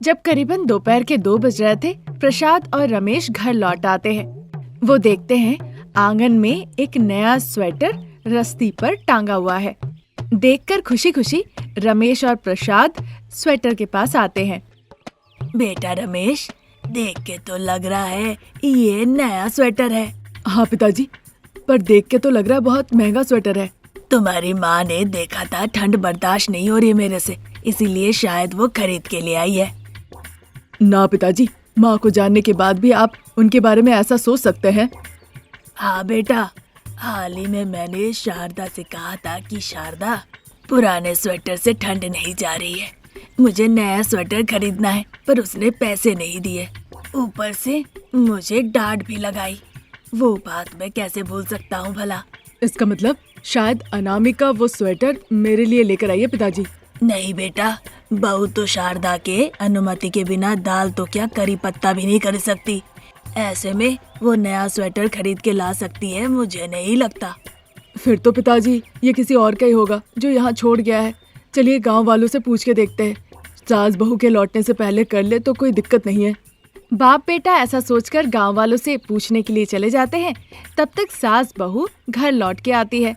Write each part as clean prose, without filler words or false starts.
जब करीबन दोपहर के 2 बज रहे थे, प्रसाद और रमेश घर लौट आते हैं। वो देखते हैं आंगन में एक नया स्वेटर रस्सी पर टांगा हुआ है। देखकर खुशी खुशी रमेश और प्रसाद स्वेटर के पास आते हैं। बेटा रमेश, देख के तो लग रहा है ये नया स्वेटर है। हाँ पिताजी, पर देख के तो लग रहा है बहुत महंगा स्वेटर है। तुम्हारी माँ ने देखा था ठंड बर्दाश्त नहीं हो रही मेरे से, इसीलिए शायद वो खरीद के ले आई है। ना पिताजी, माँ को जानने के बाद भी आप उनके बारे में ऐसा सोच सकते हैं? हाँ बेटा, हाल ही में मैंने शारदा से कहा था कि शारदा, पुराने स्वेटर से ठंड नहीं जा रही है, मुझे नया स्वेटर खरीदना है। पर उसने पैसे नहीं दिए, ऊपर से मुझे डांट भी लगाई। वो बात मैं कैसे भूल सकता हूँ भला। इसका मतलब शायद अनामिका वो स्वेटर मेरे लिए लेकर आई है पिताजी। नहीं बेटा, बहू तो शारदा के अनुमति के बिना दाल तो क्या करी पत्ता भी नहीं कर सकती। ऐसे में वो नया स्वेटर खरीद के ला सकती है, मुझे नहीं लगता। फिर तो पिताजी ये किसी और का ही होगा जो यहाँ छोड़ गया है। चलिए गांव वालों से पूछ के देखते हैं। सास बहू के लौटने से पहले कर ले तो कोई दिक्कत नहीं है। बाप बेटा ऐसा सोचकर गांव वालों से पूछने के लिए चले जाते हैं। तब तक सास बहू घर लौट के आती है।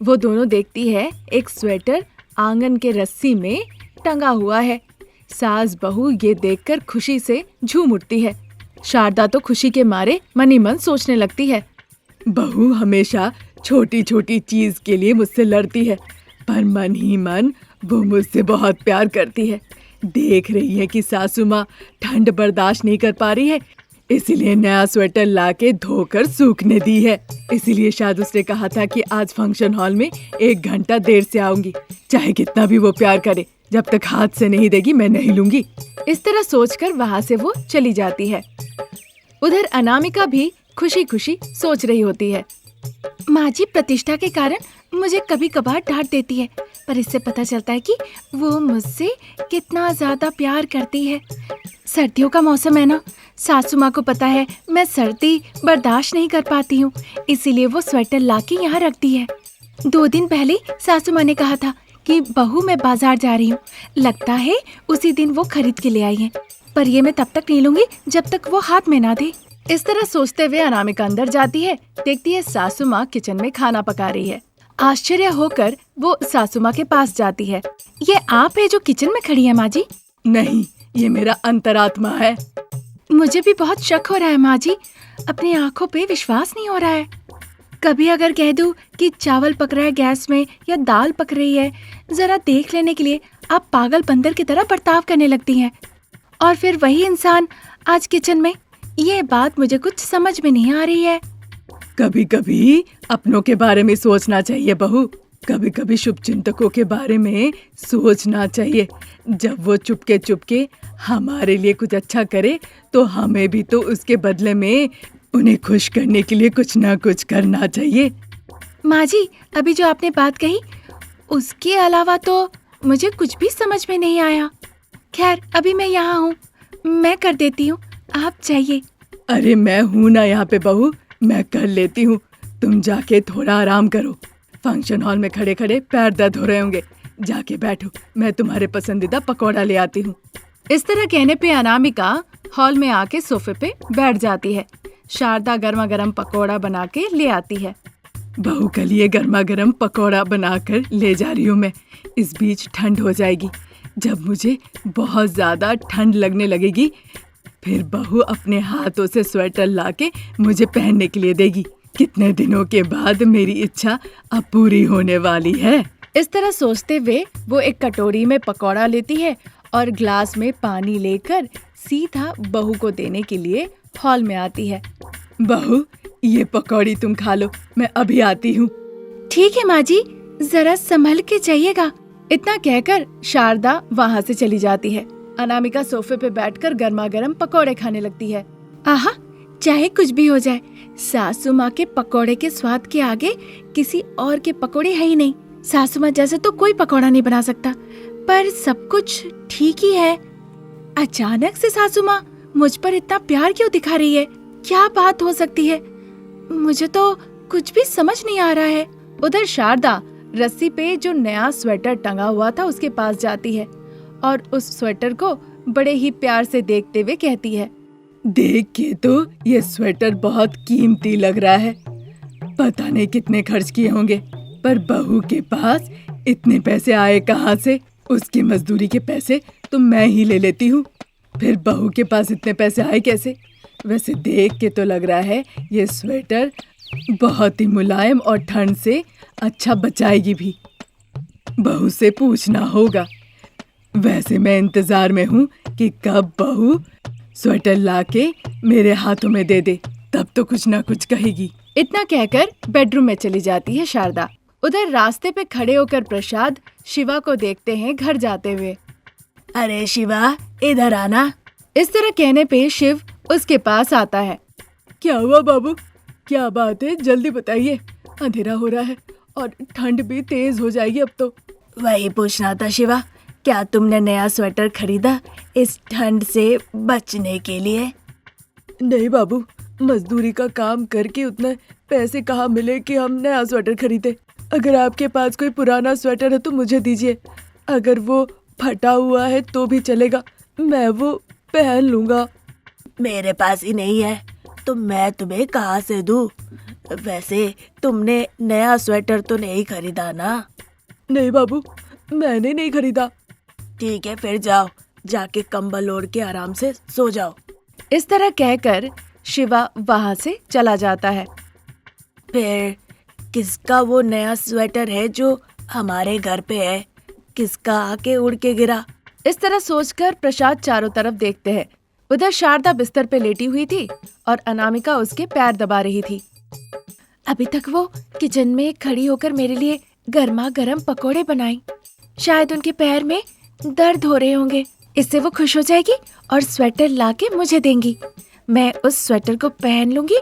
वो दोनों देखती है एक स्वेटर आंगन के रस्सी में टंगा हुआ है। सास बहू ये देखकर खुशी से झूम उठती है। शारदा तो खुशी के मारे मन ही मन सोचने लगती है, बहू हमेशा छोटी छोटी चीज के लिए मुझसे लड़ती है, पर मन ही मन वो मुझसे बहुत प्यार करती है। देख रही है कि सासू माँ ठंड बर्दाश्त नहीं कर पा रही है, इसीलिए नया स्वेटर लाके धोकर सूखने दी है। इसीलिए शायद उसने कहा था कि आज फंक्शन हॉल में 1 घंटा देर से आऊंगी। चाहे कितना भी वो प्यार करे, जब तक हाथ से नहीं देगी मैं नहीं लूंगी। इस तरह सोचकर वहाँ से वो चली जाती है। उधर अनामिका भी खुशी खुशी सोच रही होती है, माँ जी प्रतिष्ठा के कारण मुझे कभी कभार डांट देती है, पर इससे पता चलता है कि वो मुझसे कितना ज्यादा प्यार करती है। सर्दियों का मौसम है ना, सासू माँ को पता है मैं सर्दी बर्दाश्त नहीं कर पाती हूँ, इसीलिए वो स्वेटर लाके यहाँ रखती है। 2 दिन पहले सासू माँ ने कहा था कि बहू मैं बाजार जा रही हूँ, लगता है उसी दिन वो खरीद के ले आई है, पर ये मैं तब तक नहीं लूंगी जब तक वो हाथ में ना दे। इस तरह सोचते हुए अनामिका अंदर जाती है। देखती है सासू माँ किचन में खाना पका रही है। आश्चर्य होकर वो सासू माँ के पास जाती है। ये आप है जो किचन में खड़ी है माँ जी? नहीं, ये मेरा अंतरात्मा है। मुझे भी बहुत शक हो रहा है माँ जी, अपनी आँखों पे विश्वास नहीं हो रहा है। कभी अगर कह दूं कि चावल पक रहा है गैस में या दाल पक रही है, जरा देख लेने के लिए आप पागल बंदर की तरह बर्ताव करने लगती हैं, और फिर वही इंसान आज किचन में। ये बात मुझे कुछ समझ में नहीं आ रही है। कभी कभी अपनों के बारे में सोचना चाहिए बहू, कभी कभी शुभचिंतकों के बारे में सोचना चाहिए। जब वो चुपके चुपके हमारे लिए कुछ अच्छा करे तो हमें भी तो उसके बदले में उन्हें खुश करने के लिए कुछ ना कुछ करना चाहिए। माँ जी, अभी जो आपने बात कही उसके अलावा तो मुझे कुछ भी समझ में नहीं आया। खैर अभी मैं यहाँ हूँ, मैं कर देती हूँ, आप जाइए। अरे मैं हूँ ना यहाँ पे बहू, मैं कर लेती हूँ, तुम जाके थोड़ा आराम करो। फंक्शन हॉल में खड़े खड़े पैर दर्द हो रहे होंगे, जाके बैठो, मैं तुम्हारे पसंदीदा पकौड़ा ले आती हूँ। इस तरह कहने पे अनामिका हॉल में आके सोफे पे बैठ जाती है। शारदा गर्मा गर्म पकौड़ा बना के ले आती है। बहू के लिए गर्मा गर्म पकौड़ा बनाकर ले जा रही हूँ मैं। इस बीच ठंड हो जाएगी। जब मुझे बहुत ज्यादा ठंड लगने लगेगी, फिर बहू अपने हाथों से स्वेटर लाके मुझे पहनने के लिए देगी। कितने दिनों के बाद मेरी इच्छा अब पूरी होने वाली है। इस तरह सोचते हुए वो एक कटोरी में पकौड़ा लेती है और ग्लास में पानी लेकर सीधा बहू को देने के लिए हॉल में आती है। बहू, ये पकौड़ी तुम खा लो, मैं अभी आती हूँ। ठीक है माँ जी, जरा संभल के जाइएगा। इतना कहकर शारदा वहाँ से चली जाती है। अनामिका सोफे पे बैठकर गर्मा गर्म पकौड़े खाने लगती है। आहा, चाहे कुछ भी हो जाए, सासू माँ के पकौड़े के स्वाद के आगे किसी और के पकौड़े है ही नहीं। सासू माँ जैसे तो कोई पकौड़ा नहीं बना सकता, पर सब कुछ ठीक ही है। अचानक से सासू माँ मुझ पर इतना प्यार क्यों दिखा रही है? क्या बात हो सकती है? मुझे तो कुछ भी समझ नहीं आ रहा है। उधर शारदा रस्सी पे जो नया स्वेटर टंगा हुआ था उसके पास जाती है और उस स्वेटर को बड़े ही प्यार से देखते हुए कहती है, देख के तो ये स्वेटर बहुत कीमती लग रहा है। पता नहीं कितने खर्च किए होंगे, पर बहू के पास इतने पैसे आए कहाँ से? उसकी मजदूरी के पैसे तो मैं ही ले लेती हूँ, फिर बहू के पास इतने पैसे आए कैसे? वैसे देख के तो लग रहा है ये स्वेटर बहुत ही मुलायम और ठंड से अच्छा बचाएगी भी। बहू से पूछना होगा। वैसे मैं इंतजार में हूँ कि कब बहू स्वेटर लाके मेरे हाथों में दे दे, तब तो कुछ ना कुछ कहेगी। इतना कहकर बेडरूम में चली जाती है शारदा। उधर रास्ते पे खड़े होकर प्रसाद शिवा को देखते हैं घर जाते हुए। अरे शिवा, इधर आना। इस तरह कहने पे शिव उसके पास आता है। क्या हुआ बाबू? क्या बात है, जल्दी बताइए। अंधेरा हो रहा है और ठंड भी तेज हो जाएगी अब तो। वही पूछना था शिवा, क्या तुमने नया स्वेटर खरीदा इस ठंड से बचने के लिए? नहीं बाबू, मजदूरी का काम करके उतने पैसे कहाँ मिले कि हम नया स्वेटर खरीदे। अगर आपके पास कोई पुराना स्वेटर है तो मुझे दीजिए। अगर वो फटा हुआ है तो भी चलेगा, मैं वो पहन लूंगा। मेरे पास ही नहीं है तो मैं तुम्हें कहाँ से दूँ? वैसे तुमने नया स्वेटर तो नहीं खरीदा ना? नहीं बाबू, मैंने नहीं खरीदा। ठीक है, फिर जाओ, जाके कंबल ओढ़ के आराम से सो जाओ। इस तरह कहकर शिवा वहाँ से चला जाता है। फिर किसका वो नया स्वेटर है जो हमारे घर पे है? किसका आके उड़ के गिरा? इस तरह सोचकर प्रसाद चारों तरफ देखते हैं। उधर शारदा बिस्तर पे लेटी हुई थी और अनामिका उसके पैर दबा रही थी। अभी तक वो किचन में खड़ी होकर मेरे लिए गर्मा गर्म पकोड़े बनाई। शायद उनके पैर में दर्द हो रहे होंगे, इससे वो खुश हो जाएगी और स्वेटर लाके मुझे देंगी। मैं उस स्वेटर को पहन लूंगी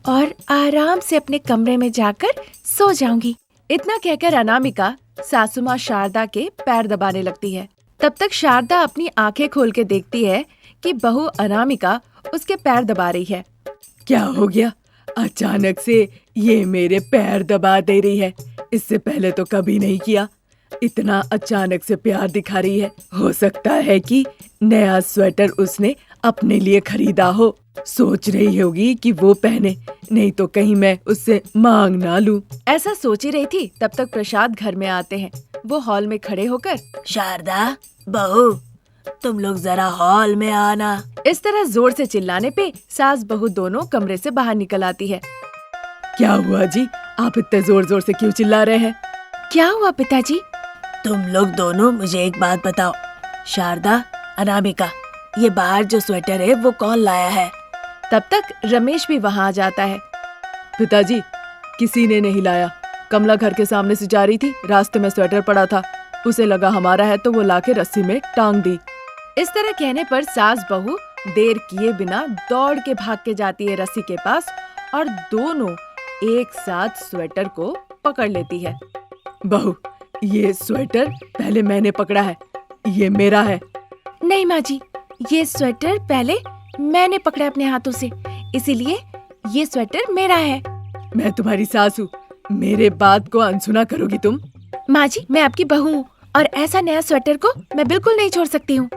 और आराम से अपने कमरे में जाकर सो जाऊंगी। इतना कहकर अनामिका सासू माँ शारदा के पैर दबाने लगती है। तब तक शारदा अपनी आंखें खोल के देखती है कि बहू अनामिका उसके पैर दबा रही है। क्या हो गया? अचानक से ये मेरे पैर दबा दे रही है। इससे पहले तो कभी नहीं किया। इतना अचानक से प्यार दिखा रही है। हो सकता है कि नया स्वेटर उसने अपने लिए खरीदा हो। सोच रही होगी कि वो पहने, नहीं तो कहीं मैं उससे मांग ना लूं। ऐसा सोच ही रही थी, तब तक प्रसाद घर में आते हैं। वो हॉल में खड़े होकर, शारदा, बहू, तुम लोग जरा हॉल में आना। इस तरह जोर से चिल्लाने पे सास बहू दोनों कमरे से बाहर निकल आती है। क्या हुआ जी? आप इतने जोर जोर से क्यों चिल्ला रहे हैं? क्या हुआ पिताजी? तुम लोग दोनों मुझे एक बात बताओ। शारदा, अनामिका, ये बाहर जो स्वेटर है वो कौन लाया है? तब तक रमेश भी वहाँ आ जाता है। पिताजी, किसी ने नहीं लाया। कमला घर के सामने से जा रही थी, रास्ते में स्वेटर पड़ा था, उसे लगा हमारा है तो वो लाके रस्सी में टांग दी। इस तरह कहने पर सास बहू देर किए बिना दौड़ के भाग के जाती है रस्सी के पास और दोनों एक साथ स्वेटर को पकड़ लेती है। बहू, ये स्वेटर पहले मैंने पकड़ा है, ये मेरा है। नहीं माँ जी, ये स्वेटर पहले मैंने पकड़ा अपने हाथों से, इसीलिए ये स्वेटर मेरा है। मैं तुम्हारी सास हूँ, मेरे बात को अनसुना करोगी तुम? माँ जी, मैं आपकी बहू हूँ और ऐसा नया स्वेटर को मैं बिल्कुल नहीं छोड़ सकती हूँ।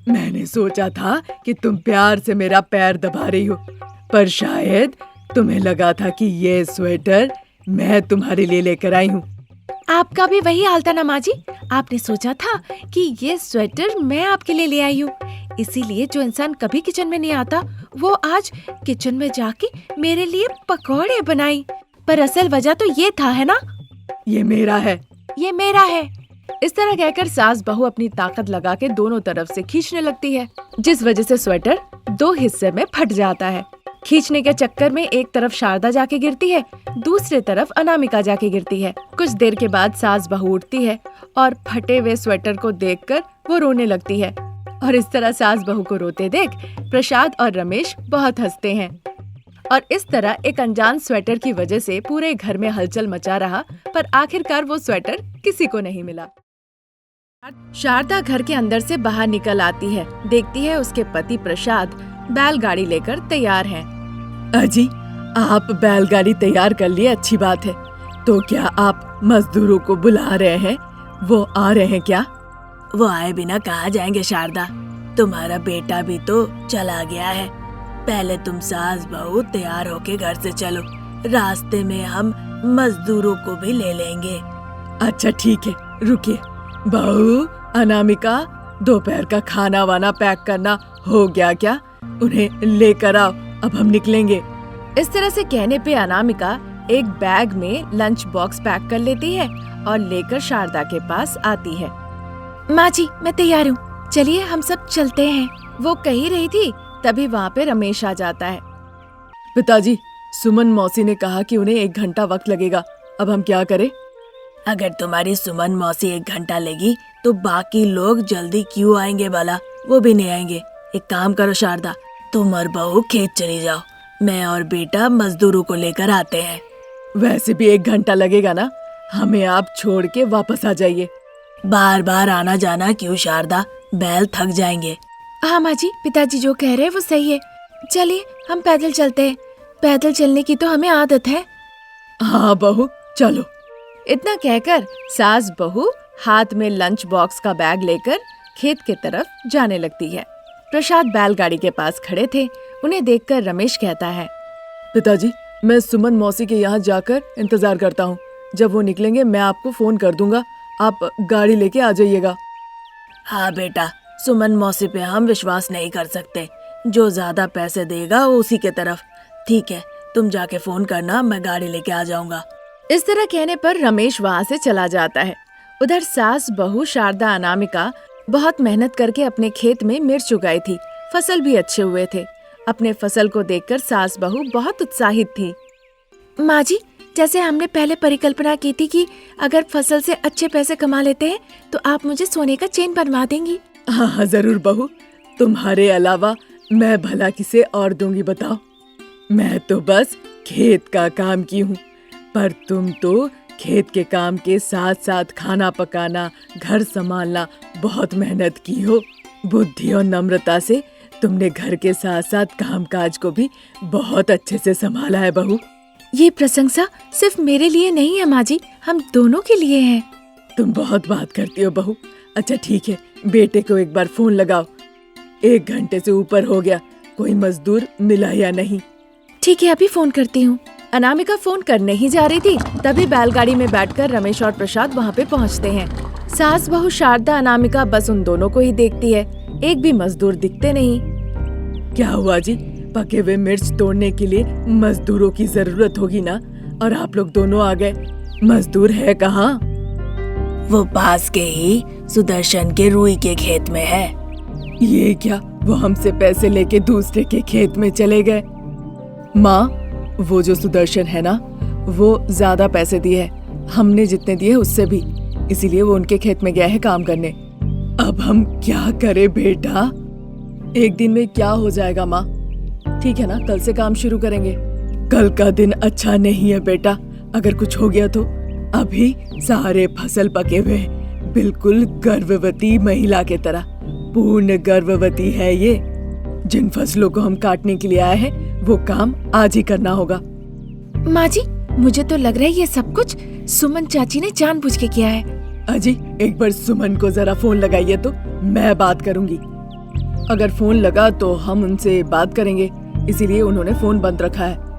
मैंने सोचा था कि तुम प्यार से मेरा पैर दबा रही हो, पर शायद तुम्हें लगा था कि ये स्वेटर मैं तुम्हारे लिए लेकर आई हूँ। आपका भी वही हाल था ना माँ जी, आपने सोचा था कि ये स्वेटर मैं आपके लिए ले आई हूँ, इसीलिए जो इंसान कभी किचन में नहीं आता वो आज किचन में जाके मेरे लिए पकौड़े बनाई। पर असल वजह तो ये था, है ना? ये मेरा है, ये मेरा है। इस तरह कहकर सास बहू अपनी ताकत लगा के दोनों तरफ से खींचने लगती है, जिस वजह से स्वेटर दो हिस्से में फट जाता है। खींचने के चक्कर में एक तरफ शारदा जाके गिरती है, दूसरे तरफ अनामिका जाके गिरती है। कुछ देर के बाद सास बहू उठती है और फटे हुए स्वेटर को देखकर वो रोने लगती है। और इस तरह सास बहू को रोते देख प्रसाद और रमेश बहुत हंसते हैं। और इस तरह एक अनजान स्वेटर की वजह से पूरे घर में हलचल मचा रहा, पर आखिरकार वो स्वेटर किसी को नहीं मिला। शारदा घर के अंदर से बाहर निकल आती है, देखती है उसके पति प्रसाद बैलगाड़ी लेकर तैयार हैं। अजी, आप बैलगाड़ी तैयार कर लिए, अच्छी बात है। तो क्या आप मजदूरों को बुला रहे हैं? वो आ रहे हैं क्या? वो आए बिना कहाँ जाएंगे शारदा, तुम्हारा बेटा भी तो चला गया है। पहले तुम सास बहू तैयार होके घर से चलो, रास्ते में हम मजदूरों को भी ले लेंगे। अच्छा ठीक है, रुकिए। बहू, अनामिका, दोपहर का खाना वाना पैक करना हो गया क्या? उन्हें लेकर आओ, अब हम निकलेंगे। इस तरह से कहने पे अनामिका एक बैग में लंच बॉक्स पैक कर लेती है और लेकर शारदा के पास आती है। माँ जी, मैं तैयार हूँ, चलिए हम सब चलते हैं। वो कह ही रही थी, तभी वहाँ पे रमेश आ जाता है। पिताजी, सुमन मौसी ने कहा कि उन्हें 1 घंटा वक्त लगेगा, अब हम क्या करें? अगर तुम्हारी सुमन मौसी 1 घंटा लेगी तो बाकी लोग जल्दी क्यों आएंगे भला? वो भी नहीं आएंगे। एक काम करो शारदा, तुम और बहू खेत चली जाओ, मैं और बेटा मजदूरों को लेकर आते हैं। वैसे भी 1 घंटा लगेगा ना, हमें आप छोड़ के वापस आ जाइए। बार बार आना जाना क्यों शारदा, बैल थक जाएंगे। हाँ माँ जी, पिताजी जो कह रहे हैं वो सही है, चलिए हम पैदल चलते हैं, पैदल चलने की तो हमें आदत है। हाँ बहू, चलो। इतना कहकर सास बहू हाथ में लंच बॉक्स का बैग लेकर खेत की तरफ जाने लगती है। प्रसाद बैलगाड़ी के पास खड़े थे, उन्हें देखकर रमेश कहता है, पिताजी, मैं सुमन मौसी के यहाँ जाकर इंतजार करता हूँ, जब वो निकलेंगे मैं आपको फोन कर दूंगा, आप गाड़ी लेके आ जाइएगा। हाँ बेटा, सुमन मौसी पे हम विश्वास नहीं कर सकते, जो ज्यादा पैसे देगा वो उसी के तरफ। ठीक है, तुम जाके फोन करना, मैं गाड़ी लेके आ जाऊंगा। इस तरह कहने पर रमेश वहाँ से चला जाता है। उधर सास बहू शारदा अनामिका बहुत मेहनत करके अपने खेत में मिर्च उगाई थी, फसल भी अच्छे हुए थे। अपने फसल को देखकर सास बहू बहुत उत्साहित थी। माँ जी, जैसे हमने पहले परिकल्पना की थी कि अगर फसल से अच्छे पैसे कमा लेते हैं तो आप मुझे सोने का चेन बनवा देंगी। हाँ जरूर बहू, तुम्हारे अलावा मैं भला किसे और दूंगी बताओ? मैं तो बस खेत का काम की हूँ, पर तुम तो खेत के काम के साथ साथ खाना पकाना, घर संभालना बहुत मेहनत की हो। बुद्धि और नम्रता से तुमने घर के साथ साथ कामकाज को भी बहुत अच्छे से संभाला है बहू। ये प्रशंसा सिर्फ मेरे लिए नहीं है माँ जी, हम दोनों के लिए है। तुम बहुत बात करती हो बहू। अच्छा ठीक है, बेटे को एक बार फोन लगाओ। 1 घंटे से ऊपर हो गया, कोई मजदूर मिला या नहीं? ठीक है, अभी फोन करती हूँ। अनामिका फोन करने ही जा रही थी, तभी बैलगाड़ी में बैठकर रमेश और प्रसाद वहाँ पे पहुँचते हैं। सास बहू शारदा अनामिका बस उन दोनों को ही देखती है, एक भी मजदूर दिखते नहीं। क्या हुआ जी, पके हुए मिर्च तोड़ने के लिए मजदूरों की जरूरत होगी ना, और आप लोग दोनों आ गए। मजदूर है कहाँ? वो पास के ही सुदर्शन के रुई के खेत में है। ये क्या, वो हमसे पैसे लेके दूसरे के खेत में चले गए? माँ, वो जो सुदर्शन है ना, वो ज्यादा पैसे दिए हैं, हमने जितने दिए उससे भी, इसीलिए वो उनके खेत में गया है काम करने। अब हम क्या करें बेटा? एक दिन में क्या हो जाएगा माँ? ठीक है ना, कल से काम शुरू करेंगे। कल का दिन अच्छा नहीं है बेटा, अगर कुछ हो गया तो। अभी सारे फसल पके हुए हैं, बिल्कुल गर्भवती महिला के तरह, पूर्ण गर्भवती है ये। जिन फसलों को हम काटने के लिए आए हैं वो काम आज ही करना होगा। माँ जी, मुझे तो लग रहा है ये सब कुछ सुमन चाची ने जानबूझ के किया है। अजी, एक बार सुमन को जरा फोन लगाइए तो मैं बात करूंगी। अगर फोन लगा तो हम उनसे बात करेंगे, इसीलिए उन्होंने फोन बंद रखा है।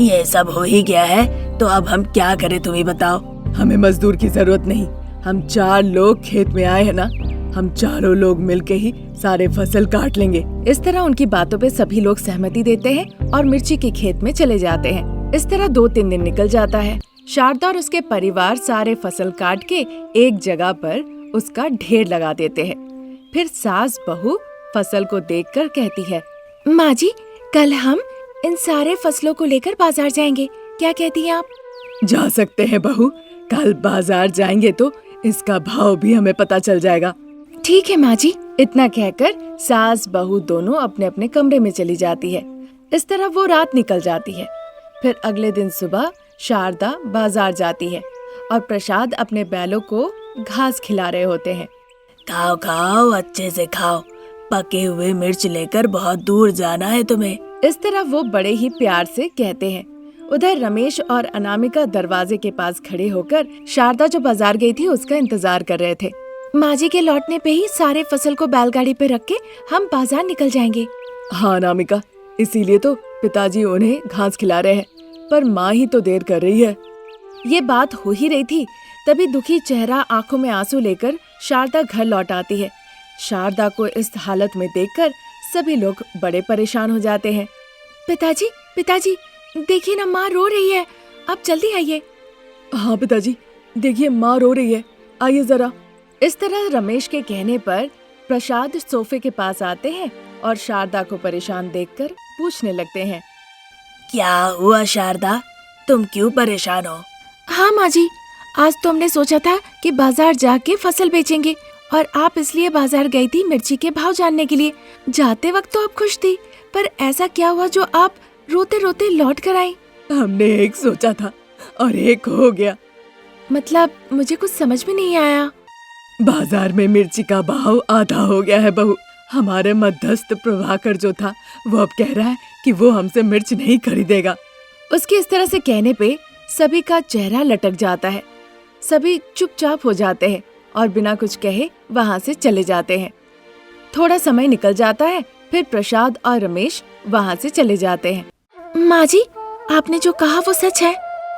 ये सब हो ही गया है तो अब हम क्या करें, तुम ही बताओ। हमें मजदूर की जरूरत नहीं, हम 4 लोग खेत में आए हैं ना, हम चारों लोग मिलके ही सारे फसल काट लेंगे। इस तरह उनकी बातों पे सभी लोग सहमति देते हैं और मिर्ची के खेत में चले जाते हैं। इस तरह 2-3 दिन निकल जाता है। शारदा और उसके परिवार सारे फसल काट के एक जगह पर उसका ढेर लगा देते हैं। फिर सास बहू फसल को देखकर कहती है, माँ जी, कल हम इन सारे फसलों को लेकर बाजार जाएंगे, क्या कहती हैं आप? जा सकते हैं बहू, कल बाजार जाएंगे तो इसका भाव भी हमें पता चल जाएगा। ठीक है माँ जी। इतना कहकर सास बहू दोनों अपने अपने कमरे में चली जाती है। इस तरह वो रात निकल जाती है। फिर अगले दिन सुबह शारदा बाजार जाती है और प्रसाद अपने बैलों को घास खिला रहे होते हैं। खाओ खाओ, अच्छे से खाओ, पके हुए मिर्च लेकर बहुत दूर जाना है तुम्हें। इस तरह वो बड़े ही प्यार से कहते हैं। उधर रमेश और अनामिका दरवाजे के पास खड़े होकर शारदा जो बाजार गई थी उसका इंतजार कर रहे थे। माँ जी के लौटने पे ही सारे फसल को बैलगाड़ी पे रख के हम बाजार निकल जाएंगे। हाँ अनामिका, इसीलिए तो पिताजी उन्हें घास खिला रहे हैं, पर माँ ही तो देर कर रही है। ये बात हो ही रही थी, तभी दुखी चेहरा, आंखों में आंसू लेकर शारदा घर लौट आती है। शारदा को इस हालत में देखकर सभी लोग बड़े परेशान हो जाते हैं। पिताजी, पिताजी, देखिए ना, माँ रो रही है, आप जल्दी आइए। हाँ पिताजी, देखिए माँ रो रही है, आइए जरा। इस तरह रमेश के कहने पर प्रसाद सोफे के पास आते हैं और शारदा को परेशान देखकर पूछने लगते हैं, क्या हुआ शारदा, तुम क्यों परेशान हो? हाँ माँ जी, आज तो हमने सोचा था कि बाजार जाके फसल बेचेंगे और आप इसलिए बाजार गई थी मिर्ची के भाव जानने के लिए। जाते वक्त तो आप खुश थी, पर ऐसा क्या हुआ जो आप रोते रोते लौट कर आई? हमने एक सोचा था और एक हो गया। मतलब मुझे कुछ समझ में नहीं आया। बाजार में मिर्ची का भाव आधा हो गया है बहू। हमारे मध्यस्थ प्रभाकर जो था, वो अब कह रहा है कि वो हमसे मिर्च नहीं खरीदेगा। उसके इस तरह से कहने पे सभी का चेहरा लटक जाता है। सभी चुपचाप हो जाते हैं और बिना कुछ कहे वहाँ से चले जाते हैं। थोड़ा समय निकल जाता है, फिर प्रसाद और रमेश वहाँ से चले जाते हैं। माँ जी, आपने जो कहा वो सच है?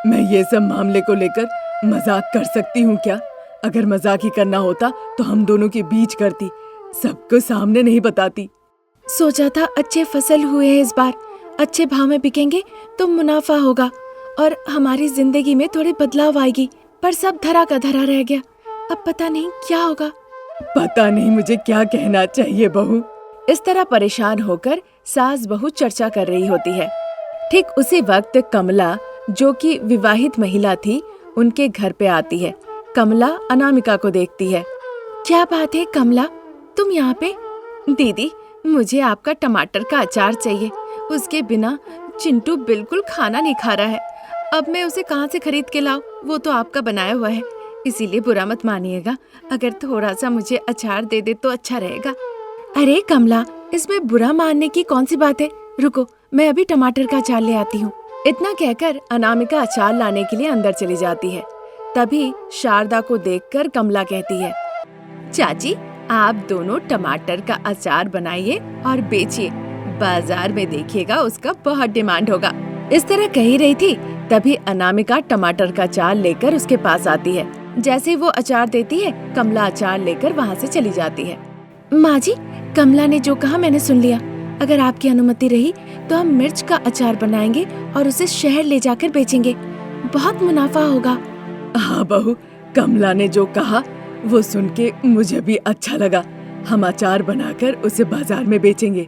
मैं ये सब मामले को लेकर मजाक कर सकती हूँ क्या? अगर मजाक ही करना होता तो हम दोनों के बीच करती, सबको सामने नहीं बताती। सोचा था अच्छे फसल हुए हैं इस बार, अच्छे भाव में बिकेंगे तो मुनाफा होगा और हमारी जिंदगी में थोड़ी बदलाव आएगी, पर सब धरा का धरा रह गया। अब पता नहीं क्या होगा। पता नहीं मुझे क्या कहना चाहिए बहू। इस तरह परेशान होकर सास बहू चर्चा कर रही होती है। ठीक उसी वक्त कमला, जो कि विवाहित महिला थी, उनके घर पे आती है। कमला अनामिका को देखती है। क्या बात है कमला, तुम यहाँ पे? दीदी, मुझे आपका टमाटर का अचार चाहिए, उसके बिना चिंटू बिल्कुल खाना नहीं खा रहा है। अब मैं उसे कहाँ से खरीद के लाऊं? वो तो आपका बनाया हुआ है, इसीलिए बुरा मत मानिएगा। अगर थोड़ा सा मुझे अचार दे दे तो अच्छा रहेगा। अरे कमला, इसमें बुरा मानने की कौन सी बात है? रुको, मैं अभी टमाटर का अचार ले आती हूँ। इतना कहकर अनामिका अचार लाने के लिए अंदर चली जाती है। तभी शारदा को देखकर कमला कहती है, चाची, आप दोनों टमाटर का अचार बनाइए और बेचिए, बाजार में देखिएगा उसका बहुत डिमांड होगा। इस तरह कह ही रही थी, तभी अनामिका टमाटर का अचार लेकर उसके पास आती है। जैसे ही वो अचार देती है, कमला अचार लेकर वहाँ से चली जाती है। माँ जी, कमला ने जो कहा मैंने सुन लिया। अगर आपकी अनुमति रही तो हम मिर्च का अचार बनाएंगे और उसे शहर ले जाकर बेचेंगे, बहुत मुनाफा होगा। हाँ बहू, कमला ने जो कहा वो सुन के मुझे भी अच्छा लगा। हम अचार बनाकर उसे बाजार में बेचेंगे।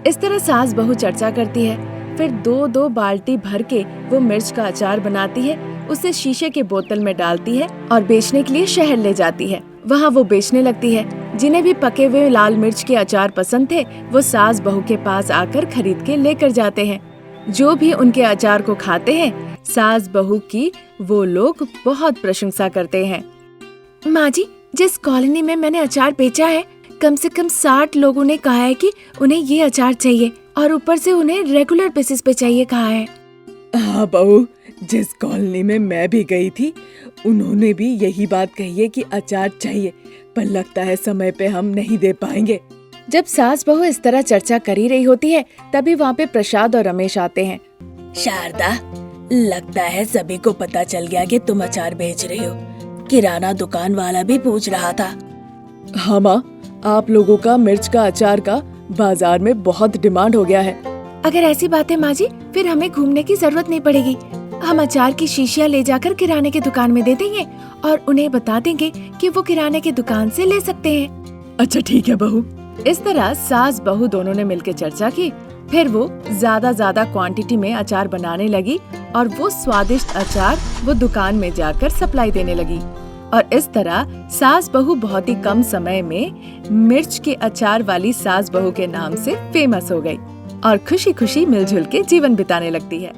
इस तरह सास बहू चर्चा करती है। फिर 2-2 बाल्टी भर के वो मिर्च का अचार बनाती है, उसे शीशे के बोतल में डालती है और बेचने के लिए शहर ले जाती है। वहाँ वो बेचने लगती है। जिन्हें भी पके हुए लाल मिर्च के अचार पसंद थे, वो सास बहू के पास आकर खरीद के लेकर जाते हैं। जो भी उनके अचार को खाते हैं, सास बहू की वो लोग बहुत प्रशंसा करते हैं। माँ जी, जिस कॉलोनी में मैंने अचार बेचा है, कम से कम 60 लोगों ने कहा है कि उन्हें ये अचार चाहिए और ऊपर से उन्हें रेगुलर बेसिस पे चाहिए कहा है। हाँ बहू, जिस कॉलोनी में मैं भी गई थी, उन्होंने भी यही बात कही है कि अचार चाहिए, पर लगता है समय पे हम नहीं दे पाएंगे। जब सास बहू इस तरह चर्चा कर ही रही होती है, तभी वहाँ पे प्रसाद और रमेश आते हैं। शारदा, लगता है सभी को पता चल गया कि तुम अचार बेच रही हो। किराना दुकान वाला भी पूछ रहा था। हाँ माँ, आप लोगों का मिर्च का अचार का बाजार में बहुत डिमांड हो गया है। अगर ऐसी बात है माँ जी, फिर हमें घूमने की जरूरत नहीं पड़ेगी। हम अचार की शीशियाँ ले जाकर किराने की दुकान में दे देंगे और उन्हें बता देंगे कि वो किराने की दुकान से ले सकते हैं। अच्छा ठीक है बहू। इस तरह सास बहू दोनों ने मिलकर चर्चा की। फिर वो ज्यादा क्वांटिटी में अचार बनाने लगी और वो स्वादिष्ट अचार वो दुकान में जाकर सप्लाई देने लगी। और इस तरह सास बहू बहुत ही कम समय में मिर्च के अचार वाली सास बहू के नाम से फेमस हो गई और खुशी खुशी मिलजुल के जीवन बिताने लगती है।